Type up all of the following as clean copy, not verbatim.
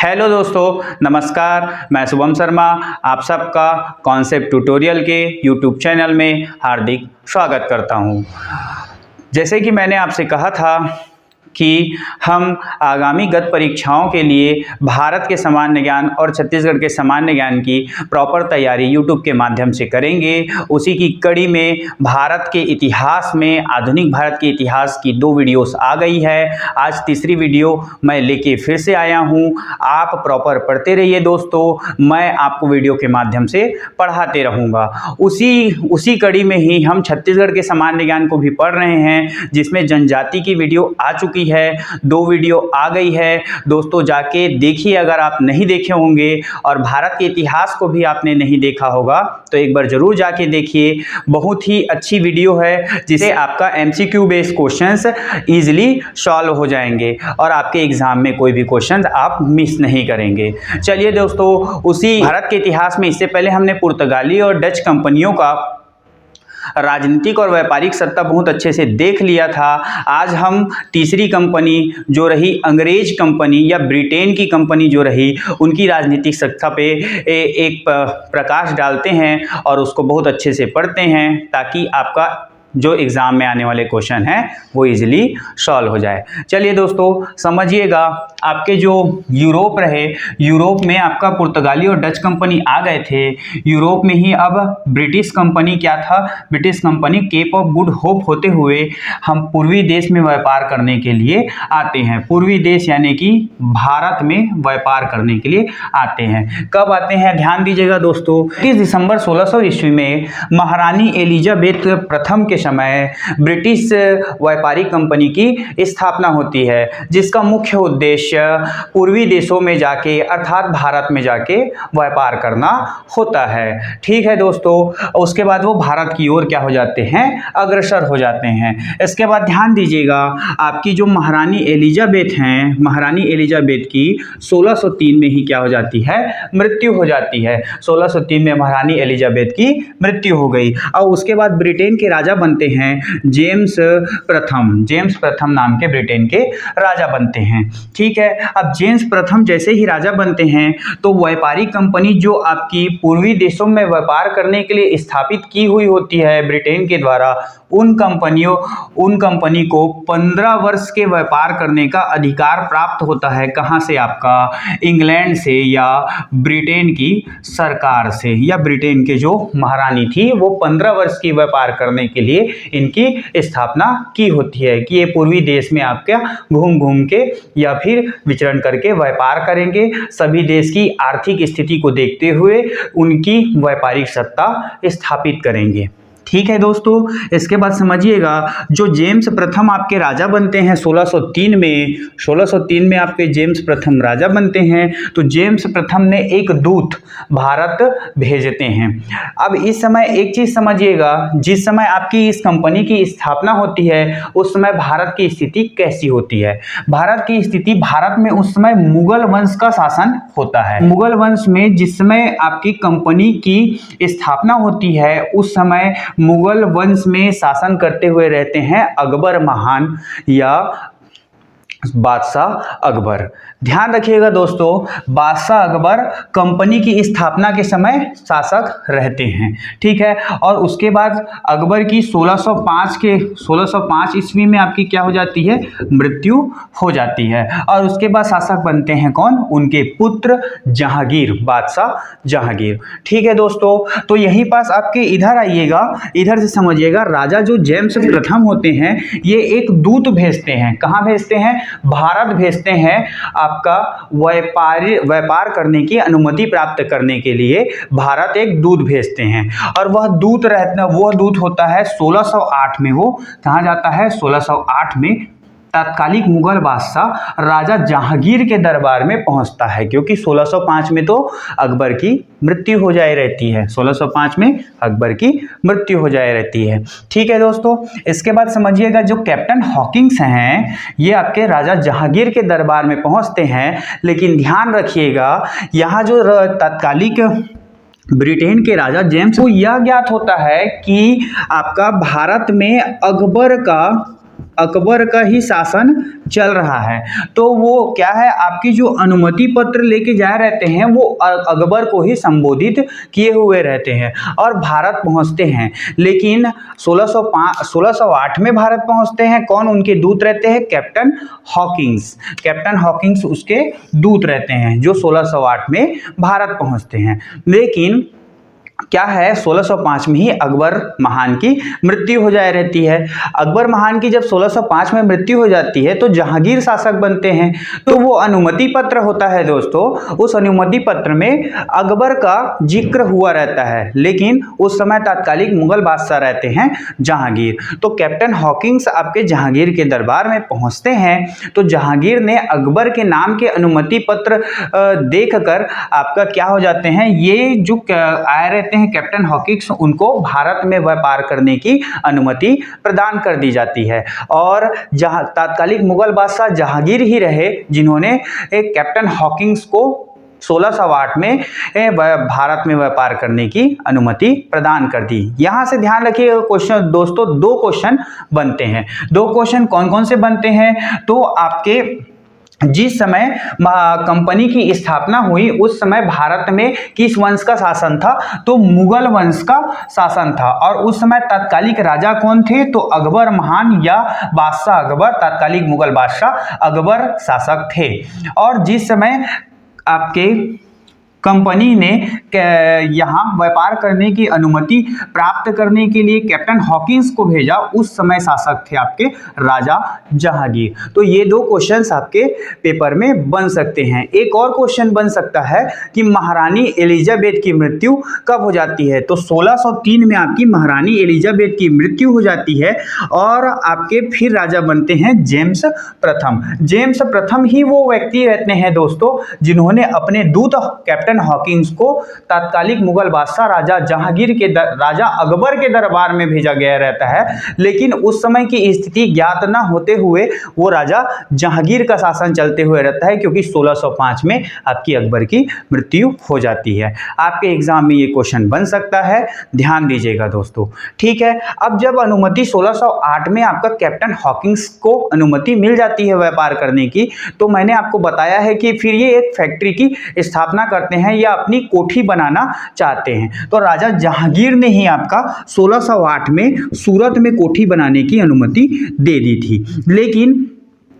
Hello दोस्तों, नमस्कार। मैं शुभम शर्मा आप सबका कॉन्सेप्ट ट्यूटोरियल के यूट्यूब चैनल में हार्दिक स्वागत करता हूं। जैसे कि मैंने आपसे कहा था कि हम आगामी गत परीक्षाओं के लिए भारत के सामान्य ज्ञान और छत्तीसगढ़ के सामान्य ज्ञान की प्रॉपर तैयारी यूट्यूब के माध्यम से करेंगे। उसी की कड़ी में भारत के इतिहास में आधुनिक भारत के इतिहास की 2 वीडियोस आ गई है। आज तीसरी वीडियो मैं लेके फिर से आया हूं। आप प्रॉपर पढ़ते रहिए दोस्तों, मैं आपको वीडियो के माध्यम से पढ़ाते रहूँगा। उसी कड़ी में ही हम छत्तीसगढ़ के सामान्य ज्ञान को भी पढ़ रहे हैं, जिसमें जनजाति की वीडियो आ चुकी है। 2 वीडियो आ गई है दोस्तों, जाके देखिए अगर आप नहीं देखे होंगे और भारत के इतिहास को भी आपने नहीं देखा होगा तो एक बार जरूर जाके देखिए। बहुत ही अच्छी वीडियो है जिसे आपका MCQ based questions easily solve हो जाएंगे और आपके एग्जाम में कोई भी क्वेश्चंस आप मिस नहीं करेंगे। चलिए दोस्तों, उसी भारत के इतिहास में इससे पहले हमने पुर्तगाली और डच कंपनियों का राजनीतिक और व्यापारिक सत्ता बहुत अच्छे से देख लिया था। आज हम तीसरी कंपनी जो रही अंग्रेज कंपनी या ब्रिटेन की कंपनी जो रही, उनकी राजनीतिक सत्ता पे एक प्रकाश डालते हैं और उसको बहुत अच्छे से पढ़ते हैं ताकि आपका जो एग्ज़ाम में आने वाले क्वेश्चन हैं वो इजीली सॉल्व हो जाए। चलिए दोस्तों, समझिएगा। आपके जो यूरोप रहे, यूरोप में आपका पुर्तगाली और डच कंपनी आ गए थे। यूरोप में ही अब ब्रिटिश कंपनी क्या था, British company cape of good hope होते हुए हम पूर्वी देश में व्यापार करने के लिए आते हैं। पूर्वी देश यानी कि भारत में व्यापार करने के लिए आते हैं। कब आते हैं ध्यान दीजिएगा दोस्तों। 30 दिसंबर 1600 ईस्वी में महारानी एलिजाबेथ प्रथम के समय ब्रिटिश व्यापारिक कंपनी की स्थापना होती है, जिसका मुख्य उद्देश्य पूर्वी देशों में जाके अर्थात भारत में जाके व्यापार करना होता है। ठीक है दोस्तों, उसके बाद वो भारत की ओर क्या हो जाते हैं, अग्रसर हो जाते हैं। इसके बाद ध्यान दीजिएगा, आपकी जो महारानी एलिजाबेथ हैं, महारानी एलिजाबेथ की 1603 में ही क्या हो जाती है, मृत्यु हो जाती है। 1603 में महारानी एलिजाबेथ की मृत्यु हो गई और उसके बाद ब्रिटेन के राजा बनते हैं जेम्स प्रथम नाम के ब्रिटेन के राजा बनते हैं। ठीक है, अब जेम्स प्रथम जैसे ही राजा बनते हैं तो व्यापारिक कंपनी जो आपकी पूर्वी देशों में व्यापार करने के लिए स्थापित की हुई होती है ब्रिटेन के द्वारा, उन कंपनी को 15 वर्ष के व्यापार करने का अधिकार प्राप्त होता है। कहाँ से? आपका इंग्लैंड से या ब्रिटेन की सरकार से, या ब्रिटेन के जो महारानी थी वो 15 वर्ष की व्यापार करने के लिए इनकी स्थापना की होती है कि ये पूर्वी देश में आप क्या घूम घूम के या फिर विचरण करके व्यापार करेंगे। सभी देश की आर्थिक स्थिति को देखते हुए उनकी व्यापारिक सत्ता स्थापित करेंगे। ठीक है दोस्तों, इसके बाद समझिएगा, जो जेम्स प्रथम आपके राजा बनते हैं 1603 में आपके जेम्स प्रथम राजा बनते हैं, तो जेम्स प्रथम ने एक दूत भारत भेजते हैं। अब इस समय एक चीज़ समझिएगा, जिस समय आपकी इस कंपनी की स्थापना होती है उस समय भारत की स्थिति कैसी होती है। भारत की स्थिति, भारत में उस समय मुगल वंश का शासन होता है। मुगल वंश में जिस समय आपकी कंपनी की स्थापना होती है उस समय मुगल वंश में शासन करते हुए रहते हैं अकबर महान या बादशाह अकबर। ध्यान रखिएगा दोस्तों, बादशाह अकबर कंपनी की स्थापना के समय शासक रहते हैं। ठीक है, और उसके बाद अकबर की 1605 ईस्वी में आपकी क्या हो जाती है, मृत्यु हो जाती है। और उसके बाद शासक बनते हैं कौन, उनके पुत्र जहांगीर, बादशाह जहांगीर। ठीक है दोस्तों, तो यहीं पास आपके इधर आइएगा, इधर से समझिएगा, राजा जो जेम्स प्रथम होते हैं ये एक दूत भेजते हैं। कहाँ भेजते हैं, भारत भेजते हैं आपका व्यापार करने की अनुमति प्राप्त करने के लिए भारत एक दूत भेजते हैं। और वह दूत होता है 1608 में, वो कहाँ जाता है, 1608 में तत्कालिक मुगल बादशाह राजा जहांगीर के दरबार में पहुंचता है, क्योंकि 1605 में तो अकबर की मृत्यु हो जाए रहती है। 1605 में अकबर की मृत्यु हो जाए रहती है। ठीक है दोस्तों, इसके बाद समझिएगा, जो कैप्टन हॉकिंस हैं ये आपके राजा जहांगीर के दरबार में पहुंचते हैं। लेकिन ध्यान रखिएगा, यहाँ जो तत्कालिक ब्रिटेन के राजा जेम्स को यह ज्ञात होता है कि आपका भारत में अकबर का अकबर का ही शासन चल रहा है। तो वो क्या है, आपकी जो अनुमति पत्र लेके जा रहते हैं वो अकबर को ही संबोधित किए हुए रहते हैं और भारत पहुंचते हैं। लेकिन 1608 में भारत पहुंचते हैं। कौन उनके दूत रहते हैं? Captain Hawkins. कैप्टन हॉकिंस उसके दूत रहते हैं जो 1608 में भारत पहुंचते हैं। लेकिन क्या है, 1605 में ही अकबर महान की मृत्यु हो जाए रहती है। अकबर महान की जब 1605 में मृत्यु हो जाती है तो जहांगीर शासक बनते हैं। तो वो अनुमति पत्र होता है दोस्तों, उस अनुमति पत्र में अकबर का जिक्र हुआ रहता है, लेकिन उस समय तात्कालिक मुगल बादशाह रहते हैं जहांगीर। तो कैप्टन हॉकिंस आपके जहांगीर के दरबार में पहुंचते हैं। तो जहांगीर ने अकबर के नाम के अनुमति पत्र देखकर आपका क्या हो जाते हैं, ये जो आए रहते हैं कैप्टन हॉकिंस, उनको भारत में व्यापार करने की अनुमति प्रदान कर दी जाती है। और जहां तात्कालिक मुगल बादशाह जहांगीर ही रहे जिन्होंने एक कैप्टन हॉकिंस को 1608 में भारत में व्यापार करने की अनुमति प्रदान कर दी। यहां से ध्यान रखिए क्वेश्चन दोस्तों, दो क्वेश्चन बनते हैं। दो क्वेश्चन कौन कौन से बनते हैं? तो आपके जिस समय कंपनी की स्थापना हुई उस समय भारत में किस वंश का शासन था? तो मुगल वंश का शासन था। और उस समय तात्कालिक राजा कौन थे? तो अकबर महान या बादशाह अकबर, तात्कालिक मुगल बादशाह अकबर शासक थे। और जिस समय आपके कंपनी ने यहाँ व्यापार करने की अनुमति प्राप्त करने के लिए कैप्टन हॉकिंस को भेजा, उस समय शासक थे आपके राजा जहांगीर। तो ये दो क्वेश्चंस आपके पेपर में बन सकते हैं। एक और क्वेश्चन बन सकता है कि महारानी एलिजाबेथ की मृत्यु कब हो जाती है? तो 1603 में आपकी महारानी एलिजाबेथ की मृत्यु हो जाती है और आपके फिर राजा बनते हैं जेम्स प्रथम। जेम्स प्रथम ही वो व्यक्ति रहते हैं दोस्तों जिन्होंने अपने दूत कैप्टन हॉकिंस को तात्कालिक मुगल बादशाह राजा जहांगीर के राजा अकबर के दरबार में भेजा गया रहता है। लेकिन उस समय की स्थिति ज्ञात न होते हुए वो राजा जहांगीर का शासन चलते हुए रहता है, क्योंकि 1605 में आपकी अकबर की मृत्यु हो जाती है। आपके एग्जाम में ये क्वेश्चन बन सकता है, ध्यान दीजिएगा दोस्तों। ठीक है, अब जब अनुमति 1608 में आपका कैप्टन हॉकिंस को अनुमति मिल जाती है व्यापार करने की, तो मैंने आपको बताया है कि फिर ये एक फैक्ट्री की स्थापना करते हैं या अपनी कोठी बनाना चाहते हैं। तो राजा जहांगीर ने ही आपका 1608 में सूरत में कोठी बनाने की अनुमति दे दी थी। लेकिन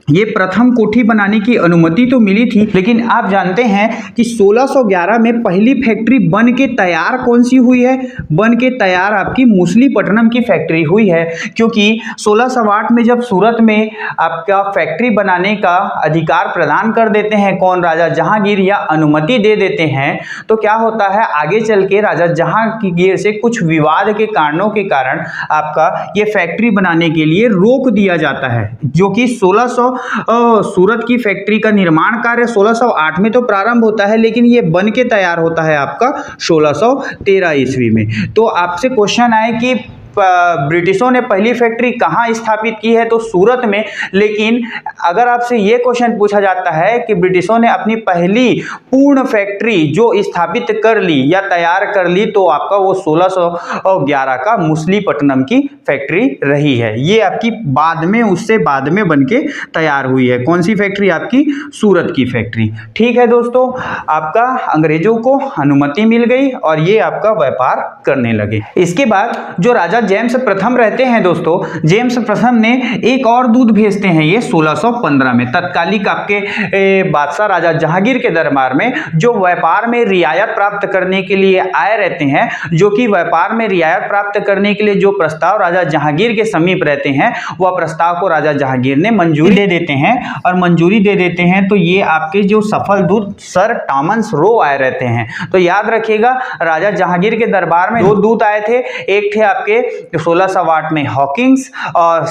ये प्रथम कोठी बनाने की अनुमति तो मिली थी, लेकिन आप जानते हैं कि 1611 में पहली फैक्ट्री बन के तैयार कौन सी हुई है? बन के तैयार आपकी मुसलीपट्टनम की फैक्ट्री हुई है। क्योंकि 1608 में जब सूरत में आपका फैक्ट्री बनाने का अधिकार प्रदान कर देते हैं कौन? राजा जहांगीर, या अनुमति दे देते हैं, तो क्या होता है आगे चल के राजा जहांगीर से कुछ विवाद के कारणों के कारण आपका ये फैक्ट्री बनाने के लिए रोक दिया जाता है, जो कि 1600 सूरत की फैक्ट्री का निर्माण कार्य 1608 में तो प्रारंभ होता है, लेकिन ये बन के तैयार होता है आपका 1613 ईस्वी में। तो आपसे क्वेश्चन आए कि ब्रिटिशों ने पहली फैक्ट्री कहाँ स्थापित की है? तो सूरत में। लेकिन अगर आपसे ये क्वेश्चन पूछा जाता है कि ब्रिटिशों ने अपनी पहली पूर्ण फैक्ट्री जो स्थापित कर ली या तैयार कर ली, तो आपका वो 1611 का मुसलीपट्टनम की फैक्ट्री रही है। ये आपकी बाद में, उससे बाद में बनके तैयार हुई है। कौन सी फैक्ट्री? आपकी सूरत की फैक्ट्री। ठीक है दोस्तों, आपका अंग्रेजों को अनुमति मिल गई और ये आपका व्यापार करने लगे। इसके बाद जो राजा जेम्स प्रथम रहते हैं दोस्तों, जेम्स प्रथम ने एक और दूत भेजते हैं ये 1615 में तत्कालिक आपके बादशाह राजा जहांगीर के दरबार में, जो व्यापार में रियायत प्राप्त करने के लिए आए रहते हैं। जो कि व्यापार में रियायत प्राप्त करने के लिए जो प्रस्ताव राजा जहांगीर के समीप रहते हैं, वह प्रस्ताव को राजा जहांगीर ने मंजूरी दे देते हैं। और मंजूरी दे देते हैं तो ये आपके जो सफल दूत सर टॉमस रो आए रहते हैं। तो याद रखिएगा, राजा जहांगीर के दरबार में दो दूत आए थे। एक थे आपके 1608 में हॉकिंस और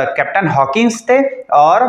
कैप्टन हॉकिंस थे, और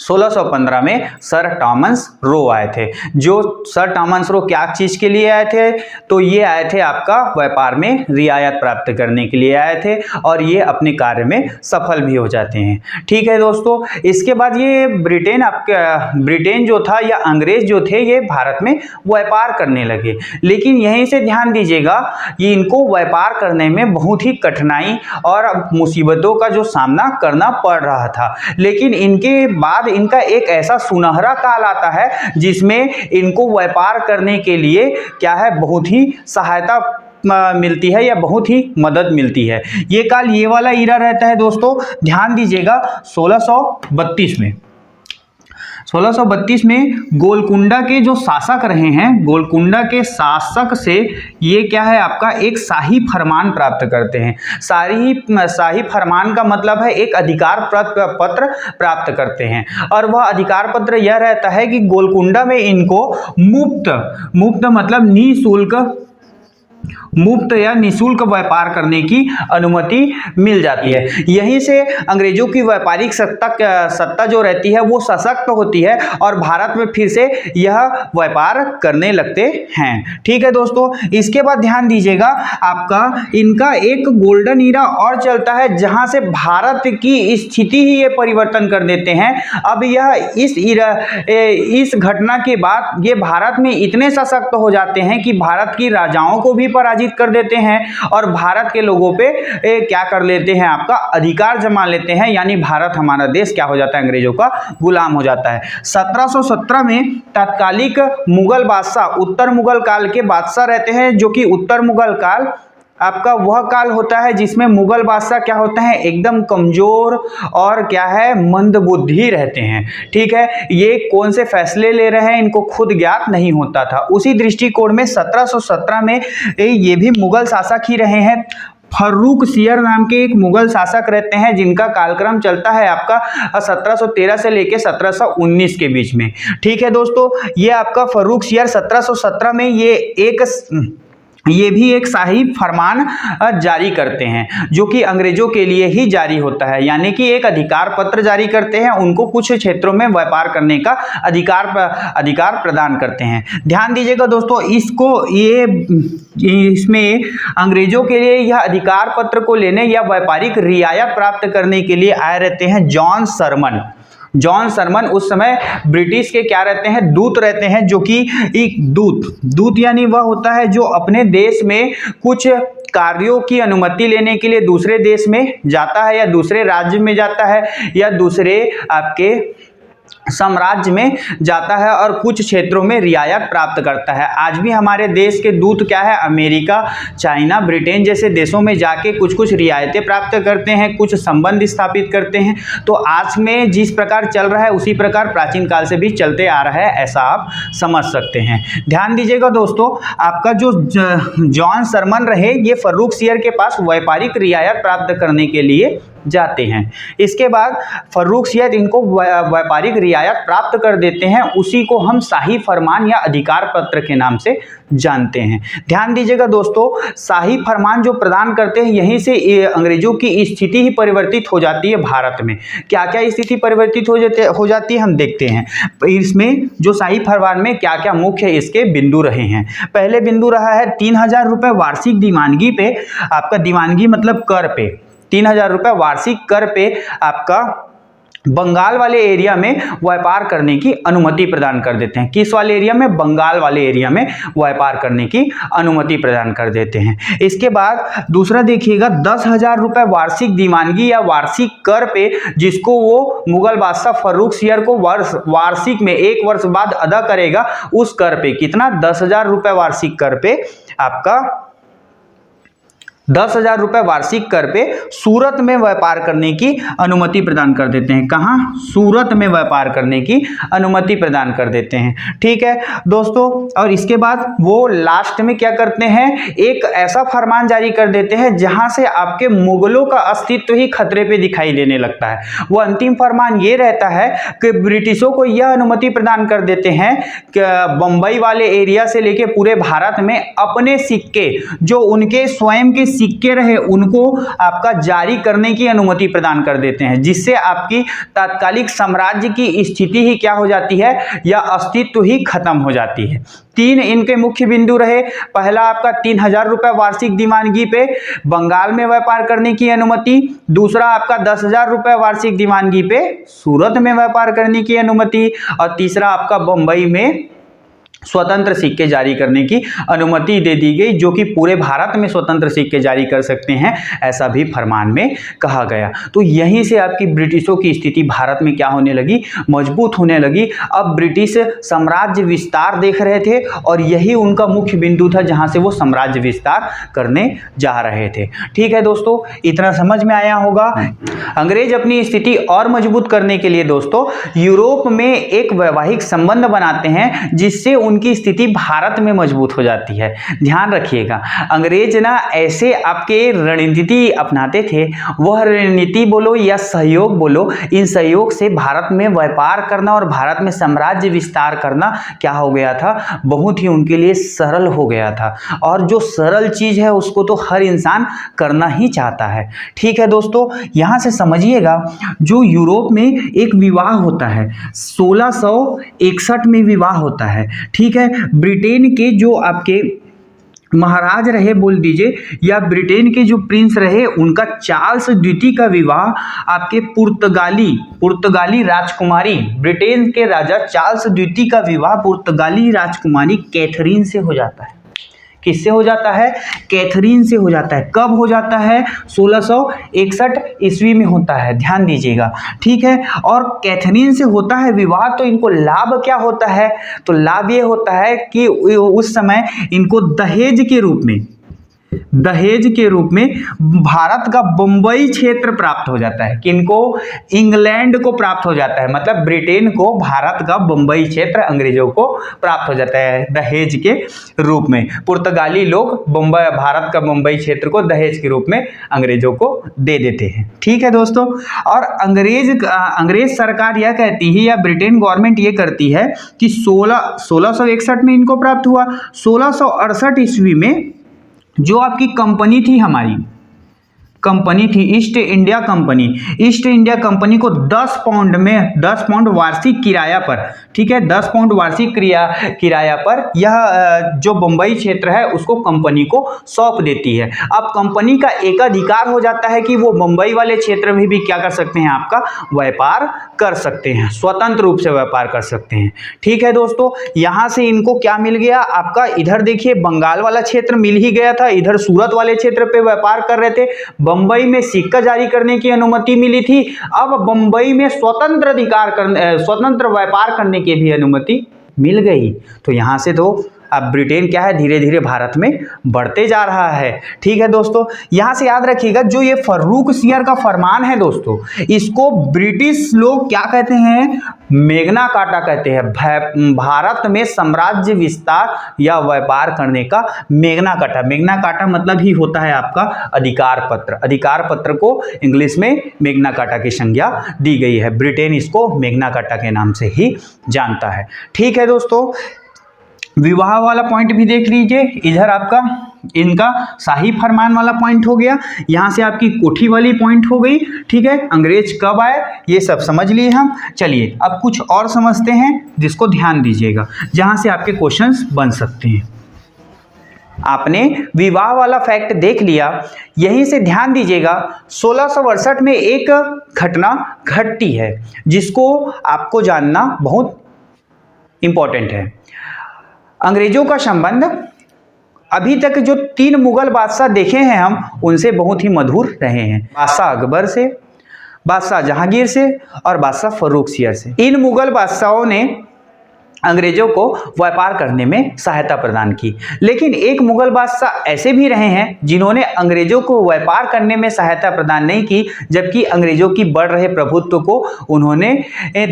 1615 में सर टॉमस रो आए थे। जो सर टॉमस रो क्या चीज के लिए आए थे, तो ये आए थे आपका व्यापार में रियायत प्राप्त करने के लिए आए थे और ये अपने कार्य में सफल भी हो जाते हैं। ठीक है दोस्तों, इसके बाद ये ब्रिटेन जो था या अंग्रेज जो थे ये भारत में व्यापार करने लगे, लेकिन यहीं से ध्यान दीजिएगा कि इनको व्यापार करने में बहुत ही कठिनाई और मुसीबतों का जो सामना करना पड़ रहा था। लेकिन इनके बाद इनका एक ऐसा सुनहरा काल आता है जिसमें इनको व्यापार करने के लिए क्या है, बहुत ही सहायता मिलती है या बहुत ही मदद मिलती है। ये काल, ये वाला ईरा रहता है दोस्तों, ध्यान दीजिएगा 1632 में। 1632 में गोलकुंडा के जो शासक रहे हैं, गोलकुंडा के शासक से ये क्या है आपका एक शाही फरमान प्राप्त करते हैं। शाही फरमान का मतलब है एक अधिकार पत्र प्राप्त करते हैं और वह अधिकार पत्र यह रहता है कि गोलकुंडा में इनको मुफ्त मतलब मुफ्त या निःशुल्क व्यापार करने की अनुमति मिल जाती है। यहीं से अंग्रेजों की व्यापारिक सत्ता जो रहती है वो सशक्त होती है और भारत में फिर से यह व्यापार करने लगते हैं। ठीक है दोस्तों, इसके बाद ध्यान दीजिएगा आपका इनका एक गोल्डन ईरा और चलता है जहां से भारत की स्थिति ही ये परिवर्तन कर देते हैं। अब यह इस घटना के बाद ये भारत में इतने सशक्त हो जाते हैं कि भारत की राजाओं को भी पराजित कर देते हैं और भारत के लोगों पे क्या कर लेते हैं, आपका अधिकार जमा लेते हैं, यानी भारत हमारा देश क्या हो जाता है, अंग्रेजों का गुलाम हो जाता है। 1717 में तत्कालिक मुगल बादशाह, उत्तर मुगल काल के बादशाह रहते हैं, जो कि उत्तर मुगल काल आपका वह काल होता है जिसमें मुगल बादशाह क्या होता है, एकदम कमजोर और क्या है, मंदबुद्धि रहते हैं। ठीक है, ये कौन से फैसले ले रहे हैं इनको खुद ज्ञात नहीं होता था। उसी दृष्टिकोण में 1717 में ये भी मुगल शासक ही रहे हैं। फर्रुखसियर नाम के एक मुगल शासक रहते हैं जिनका कालक्रम चलता है आपका 1713 से लेकर 1719 के बीच में। ठीक है दोस्तों, ये आपका फर्रुखसियर 1717 में ये भी एक शाही फरमान जारी करते हैं जो कि अंग्रेजों के लिए ही जारी होता है, यानी कि एक अधिकार पत्र जारी करते हैं, उनको कुछ क्षेत्रों में व्यापार करने का अधिकार प्रदान करते हैं। ध्यान दीजिएगा दोस्तों, इसमें अंग्रेजों के लिए यह अधिकार पत्र को लेने या व्यापारिक रियायत प्राप्त करने के लिए आए रहते हैं जॉन सरमन उस समय ब्रिटिश के क्या रहते हैं, दूत रहते हैं, जो कि एक दूत यानी वह होता है जो अपने देश में कुछ कार्यों की अनुमति लेने के लिए दूसरे देश में जाता है या दूसरे राज्य में जाता है या दूसरे आपके साम्राज्य में जाता है और कुछ क्षेत्रों में रियायत प्राप्त करता है। आज भी हमारे देश के दूत क्या है, अमेरिका, चाइना, ब्रिटेन जैसे देशों में जाके कुछ रियायतें प्राप्त करते हैं, कुछ संबंध स्थापित करते हैं। तो आज में जिस प्रकार चल रहा है उसी प्रकार प्राचीन काल से भी चलते आ रहा है, ऐसा आप समझ सकते हैं। ध्यान दीजिएगा दोस्तों, आपका जो जॉन सरमन रहे ये फर्रुखसियर के पास व्यापारिक रियायत प्राप्त करने के लिए जाते हैं। इसके बाद फर्रुखसियर इनको व्यापारिक रियायत प्राप्त कर देते हैं, उसी को हम शाही फरमान या अधिकार पत्र के नाम से जानते हैं। ध्यान दीजिएगा दोस्तों, शाही फरमान जो प्रदान करते हैं यहीं से अंग्रेजों की स्थिति ही परिवर्तित हो जाती है। भारत में क्या क्या स्थिति परिवर्तित हो जाती है हम देखते हैं। इसमें जो शाही फरमान में क्या क्या मुख्य इसके बिंदु रहे हैं। पहले बिंदु रहा है 3000 रुपये वार्षिक दीवानगी पे, आपका दीवानगी मतलब कर पे 3000 रुपये वार्षिक कर पे आपका बंगाल वाले एरिया में व्यापार करने की अनुमति प्रदान कर देते हैं। किस वाले एरिया में? बंगाल वाले एरिया में व्यापार करने की अनुमति प्रदान कर देते हैं। इसके बाद दूसरा देखिएगा 10,000 रुपये वार्षिक दीवानगी या वार्षिक कर पे, जिसको वो मुगल बादशाह फर्रुखसियर को वार्षिक में 1 वर्ष बाद अदा करेगा। उस कर पे कितना? 10,000 रुपये वार्षिक कर पे आपका 10,000 रुपये वार्षिक कर पे सूरत में व्यापार करने की अनुमति प्रदान कर देते हैं। कहाँ? सूरत में व्यापार करने की अनुमति प्रदान कर देते हैं। ठीक है दोस्तों, और इसके बाद वो लास्ट में क्या करते हैं, एक ऐसा फरमान जारी कर देते हैं जहां से आपके मुगलों का अस्तित्व ही खतरे पे दिखाई देने लगता है। वो अंतिम फरमान ये रहता है कि ब्रिटिशों को यह अनुमति प्रदान कर देते हैं कि बंबई वाले एरिया से लेके पूरे भारत में अपने सिक्के, जो उनके स्वयं के सिक्के रहे उनको आपका जारी करने की अनुमति प्रदान कर देते हैं, जिससे आपकी तात्कालिक साम्राज्य की स्थिति ही क्या हो जाती है, या अस्तित्व ही खत्म हो जाती है। 3 इनके मुख्य बिंदु रहे। पहला आपका 3000 रुपये वार्षिक दीवानगी पे बंगाल में व्यापार करने की अनुमति। दूसरा आपका 10,000 रुपये वार्षिक दीवानगी पे सूरत में व्यापार करने की अनुमति। और तीसरा आपका बंबई में स्वतंत्र सिक्के जारी करने की अनुमति दे दी गई, जो कि पूरे भारत में स्वतंत्र सिक्के जारी कर सकते हैं, ऐसा भी फरमान में कहा गया। तो यहीं से आपकी ब्रिटिशों की स्थिति भारत में क्या होने लगी, मजबूत होने लगी। अब ब्रिटिश साम्राज्य विस्तार देख रहे थे और यही उनका मुख्य बिंदु था जहां से वो साम्राज्य विस्तार करने जा रहे थे। ठीक है दोस्तों, इतना समझ में आया होगा। अंग्रेज अपनी स्थिति और मजबूत करने के लिए दोस्तों यूरोप में एक वैवाहिक संबंध बनाते हैं, जिससे उनकी स्थिति भारत में मजबूत हो जाती है। ध्यान रखिएगा, अंग्रेज ना ऐसे आपके रणनीति अपनाते थे, वह रणनीति बोलो या सहयोग बोलो, इन सहयोग से भारत में व्यापार करना और भारत में साम्राज्य विस्तार करना क्या हो गया था, बहुत ही उनके लिए सरल हो गया था। और जो सरल चीज है उसको तो हर इंसान करना ही चाहता है। ठीक है दोस्तों, यहां से समझिएगा, जो यूरोप में एक विवाह होता है 1661 में विवाह होता है। ठीक है, ब्रिटेन के जो आपके महाराज रहे बोल दीजिए, या ब्रिटेन के जो प्रिंस रहे, उनका चार्ल्स द्वितीय का विवाह आपके पुर्तगाली राजकुमारी, ब्रिटेन के राजा चार्ल्स द्वितीय का विवाह पुर्तगाली राजकुमारी कैथरीन से हो जाता है। किससे हो जाता है, कैथरीन से हो जाता है। कब हो जाता है, 1661 ईस्वी में होता है, ध्यान दीजिएगा। ठीक है, और कैथरीन से होता है विवाह, तो इनको लाभ क्या होता है, तो लाभ ये होता है कि उस समय इनको दहेज के रूप में भारत का बंबई क्षेत्र प्राप्त हो जाता है। किनको, इंग्लैंड को प्राप्त हो जाता है, मतलब ब्रिटेन को भारत का बंबई क्षेत्र अंग्रेजों को प्राप्त हो जाता है दहेज के रूप में। पुर्तगाली लोग भारत का बंबई क्षेत्र को दहेज के रूप में अंग्रेजों को दे देते हैं। ठीक है दोस्तों, और अंग्रेज सरकार यह कहती है, या ब्रिटेन गवर्नमेंट ये करती है कि 1661 में इनको प्राप्त हुआ। 1668 ईस्वी में जो आपकी कंपनी थी, हमारी कंपनी थी ईस्ट इंडिया कंपनी को 10 पाउंड वार्षिक किराया पर, ठीक है, 10 पाउंड वार्षिक किराया पर यह जो बंबई क्षेत्र है उसको कंपनी को सौंप देती है। अब कंपनी का एक अधिकार हो जाता है कि वो बंबई वाले क्षेत्र में भी क्या कर सकते हैं, आपका व्यापार कर सकते हैं, स्वतंत्र रूप से व्यापार कर सकते हैं। ठीक है दोस्तों, यहां से इनको क्या मिल गया, आपका इधर देखिए बंगाल वाला क्षेत्र मिल ही गया था, इधर सूरत वाले क्षेत्र पे व्यापार कर रहे थे, बंबई में सिक्का जारी करने की अनुमति मिली थी। अब बंबई में स्वतंत्र व्यापार करने की भी अनुमति मिल गई। तो यहां से तो अब ब्रिटेन क्या है, धीरे धीरे भारत में बढ़ते जा रहा है। ठीक है दोस्तों, यहां से याद रखिएगा, जो ये फर्रुखसियर का फरमान है दोस्तों, इसको ब्रिटिश लोग क्या कहते हैं, मेगना कार्टा कहते हैं। भारत में साम्राज्य विस्तार या व्यापार करने का मेगना कार्टा मतलब ही होता है आपका अधिकार पत्र को इंग्लिश में मेगना कार्टा की संज्ञा दी गई है। ब्रिटेन इसको मेगना कार्टा के नाम से ही जानता है। ठीक है दोस्तों, विवाह वाला पॉइंट भी देख लीजिए, इधर आपका इनका शाही फरमान वाला पॉइंट हो गया, यहां से आपकी कोठी वाली पॉइंट हो गई। ठीक है, अंग्रेज कब आए ये सब समझ लिए हम। चलिए अब कुछ और समझते हैं जिसको ध्यान दीजिएगा, जहां से आपके क्वेश्चंस बन सकते हैं। आपने विवाह वाला फैक्ट देख लिया, यहीं से ध्यान दीजिएगा 1668 में एक घटना घटती है जिसको आपको जानना बहुत इंपॉर्टेंट है। अंग्रेजों का संबंध अभी तक जो 3 मुगल बादशाह देखे हैं हम, उनसे बहुत ही मधुर रहे हैं। बादशाह अकबर से, बादशाह जहांगीर से और बादशाह फर्रुखसियर से। इन मुगल बादशाहों ने अंग्रेजों को व्यापार करने में सहायता प्रदान की, लेकिन एक मुगल बादशाह ऐसे भी रहे हैं जिन्होंने अंग्रेजों को व्यापार करने में सहायता प्रदान नहीं की, जबकि अंग्रेजों की बढ़ रहे प्रभुत्व को उन्होंने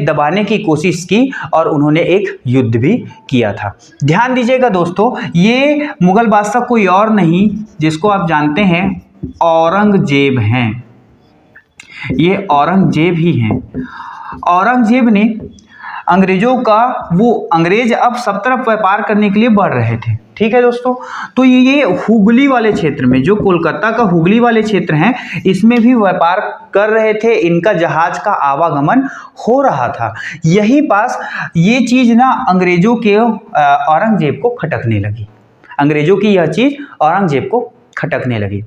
दबाने की कोशिश की और उन्होंने एक युद्ध भी किया था। ध्यान दीजिएगा दोस्तों, ये मुगल बादशाह कोई और नहीं, जिसको आप जानते हैं औरंगजेब हैं। ये औरंगजेब ही हैं। औरंगजेब ने अंग्रेजों का वो अंग्रेज अब सब तरफ व्यापार करने के लिए बढ़ रहे थे। ठीक है दोस्तों, तो ये हुगली वाले क्षेत्र में, जो कोलकाता का हुगली वाले क्षेत्र हैं, इसमें भी व्यापार कर रहे थे, इनका जहाज का आवागमन हो रहा था। यही पास ये चीज़ ना अंग्रेजों के औरंगजेब को खटकने लगी। अंग्रेजों की यह चीज़ औरंगजेब को खटकने लगी।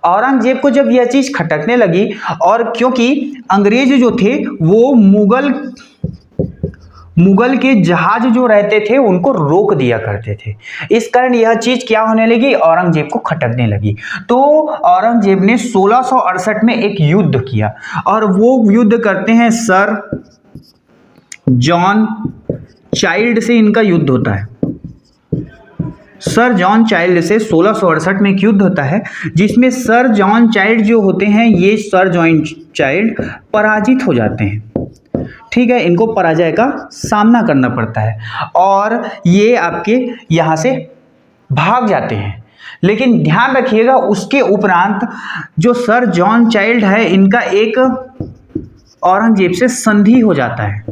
औरंगजेब को जब यह चीज़ खटकने लगी, और क्योंकि अंग्रेज जो थे वो मुगल के जहाज जो रहते थे उनको रोक दिया करते थे, इस कारण यह चीज़ क्या होने लगी, औरंगजेब को खटकने लगी। तो औरंगजेब ने 1668 में एक युद्ध किया, और वो युद्ध करते हैं सर जॉन चाइल्ड से, इनका युद्ध होता है। सर जॉन चाइल्ड से 1668 में एक युद्ध होता है, जिसमें सर जॉन चाइल्ड जो होते हैं, ये सर जॉन चाइल्ड पराजित हो जाते हैं। ठीक है, इनको पराजय का सामना करना पड़ता है और ये आपके यहाँ से भाग जाते हैं। लेकिन ध्यान रखिएगा, उसके उपरांत जो सर जॉन चाइल्ड है, इनका एक औरंगजेब से संधि हो जाता है,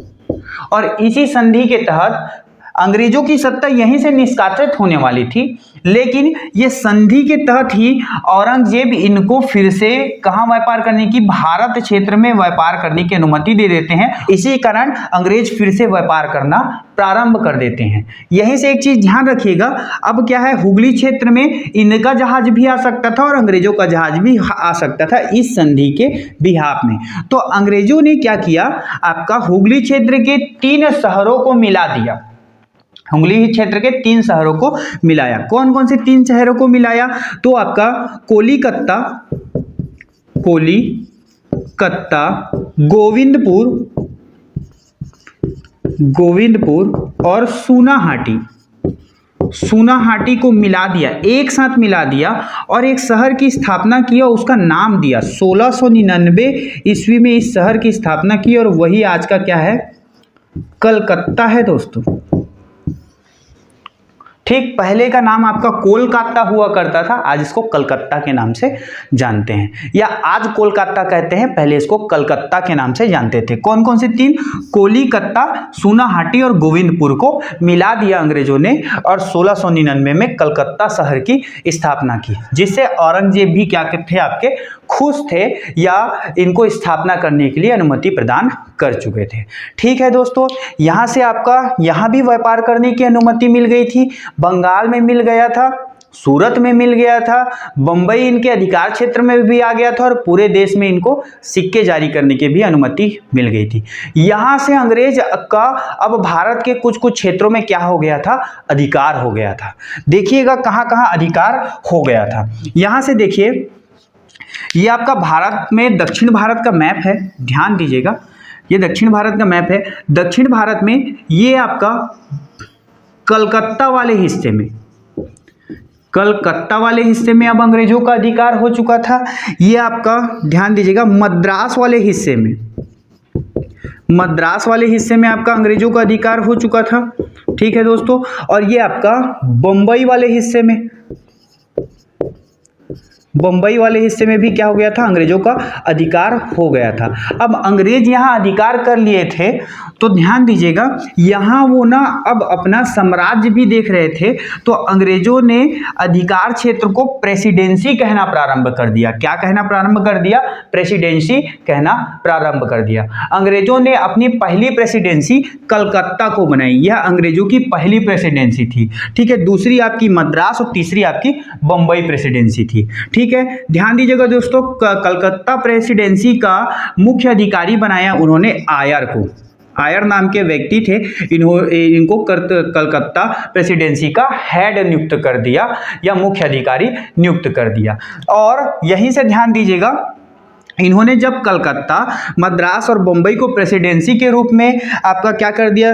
और इसी संधि के तहत अंग्रेजों की सत्ता यहीं से निष्कासित होने वाली थी। लेकिन ये संधि के तहत ही औरंगजेब इनको फिर से कहाँ व्यापार करने की, भारत क्षेत्र में व्यापार करने की अनुमति दे देते हैं। इसी कारण अंग्रेज फिर से व्यापार करना प्रारंभ कर देते हैं। यहीं से एक चीज ध्यान रखिएगा, अब क्या है, हुगली क्षेत्र में इनका जहाज भी आ सकता था और अंग्रेजों का जहाज भी आ सकता था इस संधि के बिहाफ में। तो अंग्रेजों ने क्या किया, आपका हुगली क्षेत्र के 3 शहरों को मिला दिया। हुगली क्षेत्र के 3 शहरों को मिलाया। कौन कौन से 3 शहरों को मिलाया, तो आपका कोलिकत्ता, गोविंदपुर और सूनाहाटी को मिला दिया, एक साथ मिला दिया, और एक शहर की स्थापना किया, उसका नाम दिया। 1699 ईस्वी में इस शहर की स्थापना की, और वही आज का क्या है, कलकत्ता है दोस्तों। ठीक, पहले का नाम आपका कोलकाता हुआ करता था, आज इसको कलकत्ता के नाम से जानते हैं, या आज कोलकाता कहते हैं, पहले इसको कलकत्ता के नाम से जानते थे। कौन कौन से 3, कोलिकत्ता, सूनाहाटी और गोविंदपुर को मिला दिया अंग्रेजों ने, और 1699 में कलकत्ता शहर की स्थापना की, जिससे औरंगजेब भी क्या थे, आपके खुश थे, या इनको स्थापना करने के लिए अनुमति प्रदान कर चुके थे। ठीक है दोस्तों, यहाँ से आपका यहाँ भी व्यापार करने की अनुमति मिल गई थी, बंगाल में मिल गया था, सूरत में मिल गया था, बंबई इनके अधिकार क्षेत्र में भी आ गया था, और पूरे देश में इनको सिक्के जारी करने की भी अनुमति मिल गई थी। यहाँ से अंग्रेज का अब भारत के कुछ कुछ क्षेत्रों में क्या हो गया था, अधिकार हो गया था। देखिएगा कहाँ कहाँ अधिकार हो गया था। यहाँ से देखिए, ये आपका भारत में दक्षिण भारत का मैप है, ध्यान दीजिएगा, ये दक्षिण भारत का मैप है। दक्षिण भारत में ये आपका कलकत्ता वाले हिस्से में अब अंग्रेजों का अधिकार हो चुका था। ये आपका ध्यान दीजिएगा, मद्रास वाले हिस्से में आपका अंग्रेजों का अधिकार हो चुका था। ठीक है दोस्तों, और ये आपका बंबई वाले हिस्से में भी क्या हो गया था, अंग्रेजों का अधिकार हो गया था। अब अंग्रेज यहाँ अधिकार कर लिए थे, तो ध्यान दीजिएगा, यहाँ वो ना अब अपना साम्राज्य भी देख रहे थे, तो अंग्रेजों ने अधिकार क्षेत्र को प्रेसिडेंसी कहना प्रारंभ कर दिया। क्या कहना प्रारंभ कर दिया, प्रेसिडेंसी कहना प्रारंभ कर दिया। अंग्रेजों ने अपनी पहली प्रेसिडेंसी कलकत्ता को बनाई, यह अंग्रेजों की पहली प्रेसिडेंसी थी। ठीक है, दूसरी आपकी मद्रास और तीसरी आपकी बंबई प्रेसिडेंसी थी। ठीक है, ध्यान दीजिएगा दोस्तों, कलकत्ता प्रेसिडेंसी का मुख्य अधिकारी बनाया उन्होंने आयर को। आयर नाम के व्यक्ति थे, इनको कलकत्ता प्रेसिडेंसी का हेड नियुक्त कर दिया, या मुख्य अधिकारी नियुक्त कर दिया। और यहीं से ध्यान दीजिएगा, इन्होंने जब कलकत्ता, मद्रास और बंबई को प्रेसिडेंसी के रूप में आपका क्या कर दिया,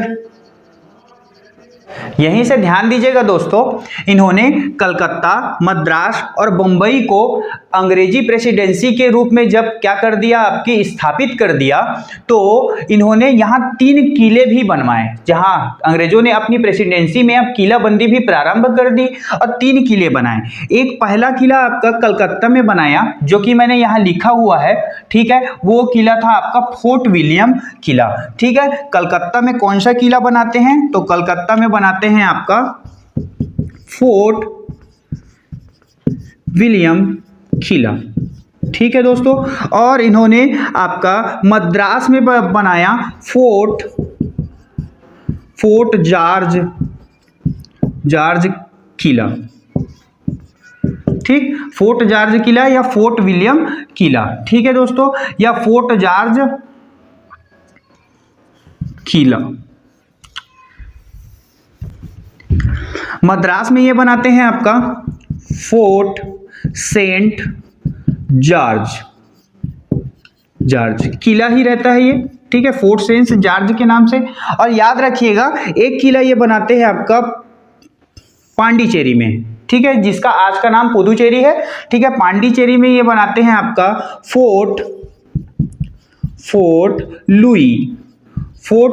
यहीं से ध्यान दीजिएगा दोस्तों, इन्होंने कलकत्ता, मद्रास और बंबई को अंग्रेजी प्रेसिडेंसी के रूप में जब क्या कर दिया, आपकी स्थापित कर दिया, तो इन्होंने यहाँ 3 किले भी बनवाए। जहाँ अंग्रेजों ने अपनी प्रेसिडेंसी में अब किलाबंदी भी प्रारंभ कर दी और 3 किले बनाए। एक पहला किला आपका कलकत्ता में बनाया, जो कि मैंने यहाँ लिखा हुआ है, ठीक है। वो किला था आपका फोर्ट विलियम किला, ठीक है। कलकत्ता में कौन सा किला बनाते हैं, तो कलकत्ता में बनाते हैं आपका फोर्ट विलियम किला, ठीक है दोस्तों। और इन्होंने आपका मद्रास में बनाया फोर्ट जॉर्ज किला, ठीक। फोर्ट जॉर्ज किला या फोर्ट विलियम किला, ठीक है दोस्तों, या फोर्ट जॉर्ज किला। मद्रास में ये बनाते हैं आपका फोर्ट सेंट जॉर्ज किला ही रहता है ये, ठीक है, फोर्ट सेंट जॉर्ज के नाम से। और याद रखिएगा, एक किला ये बनाते हैं आपका पांडिचेरी में, ठीक है, जिसका आज का नाम पुदुचेरी है, ठीक है। पांडिचेरी में ये बनाते हैं आपका फोर्ट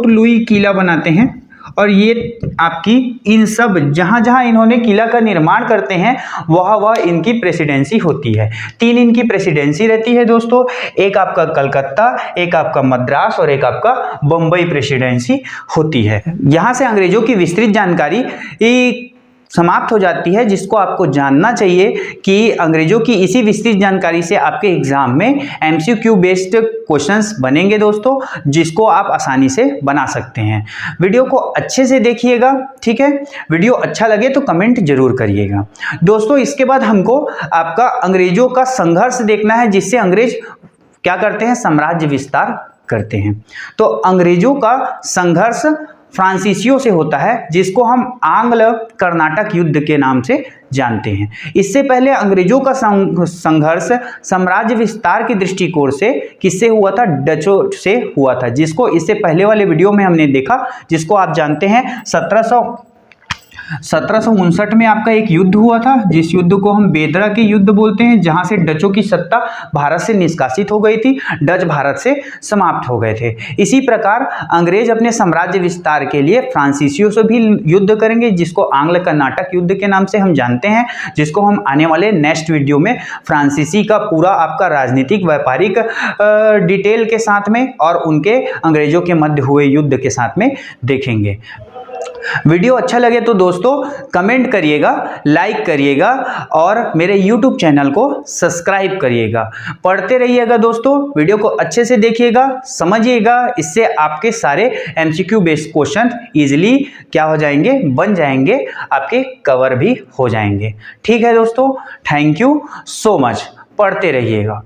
लुई किला बनाते हैं। और ये आपकी इन सब जहां जहां इन्होंने किला का निर्माण करते हैं, वह इनकी प्रेसिडेंसी होती है। 3 इनकी प्रेसिडेंसी रहती है दोस्तों, एक आपका कलकत्ता, एक आपका मद्रास और एक आपका बंबई प्रेसिडेंसी होती है। यहां से अंग्रेजों की विस्तृत जानकारी समाप्त हो जाती है, जिसको आपको जानना चाहिए कि अंग्रेजों की इसी विस्तृत जानकारी से आपके एग्जाम में MCQ बेस्ड क्वेश्चंस बनेंगे दोस्तों, जिसको आप आसानी से बना सकते हैं। वीडियो को अच्छे से देखिएगा, ठीक है। वीडियो अच्छा लगे तो कमेंट जरूर करिएगा दोस्तों। इसके बाद हमको आपका अंग्रेजों का संघर्ष देखना है, जिससे अंग्रेज क्या करते हैं, साम्राज्य विस्तार करते हैं। तो अंग्रेजों का संघर्ष फ्रांसीसियों से होता है, जिसको हम आंग्ल कर्नाटक युद्ध के नाम से जानते हैं। इससे पहले अंग्रेजों का संघर्ष साम्राज्य विस्तार के दृष्टिकोण से किससे हुआ था, डचों से हुआ था, जिसको इससे पहले वाले वीडियो में हमने देखा, जिसको आप जानते हैं 1759 में आपका एक युद्ध हुआ था, जिस युद्ध को हम बेदरा के युद्ध बोलते हैं, जहां से डचों की सत्ता भारत से निष्कासित हो गई थी, डच भारत से समाप्त हो गए थे। इसी प्रकार अंग्रेज अपने साम्राज्य विस्तार के लिए फ्रांसीसियों से भी युद्ध करेंगे, जिसको आंग्ल कर्नाटक युद्ध के नाम से हम जानते हैं, जिसको हम आने वाले नेक्स्ट वीडियो में फ्रांसीसी का पूरा आपका राजनीतिक व्यापारिक डिटेल के साथ में और उनके अंग्रेजों के मध्य हुए युद्ध के साथ में देखेंगे। वीडियो अच्छा लगे तो दोस्तों कमेंट करिएगा, लाइक करिएगा और मेरे YouTube चैनल को सब्सक्राइब करिएगा। पढ़ते रहिएगा दोस्तों, वीडियो को अच्छे से देखिएगा, समझिएगा, इससे आपके सारे MCQ बेस्ड क्वेश्चन इजीली क्या हो जाएंगे, बन जाएंगे, आपके कवर भी हो जाएंगे। ठीक है दोस्तों, थैंक यू सो मच, पढ़ते रहिएगा।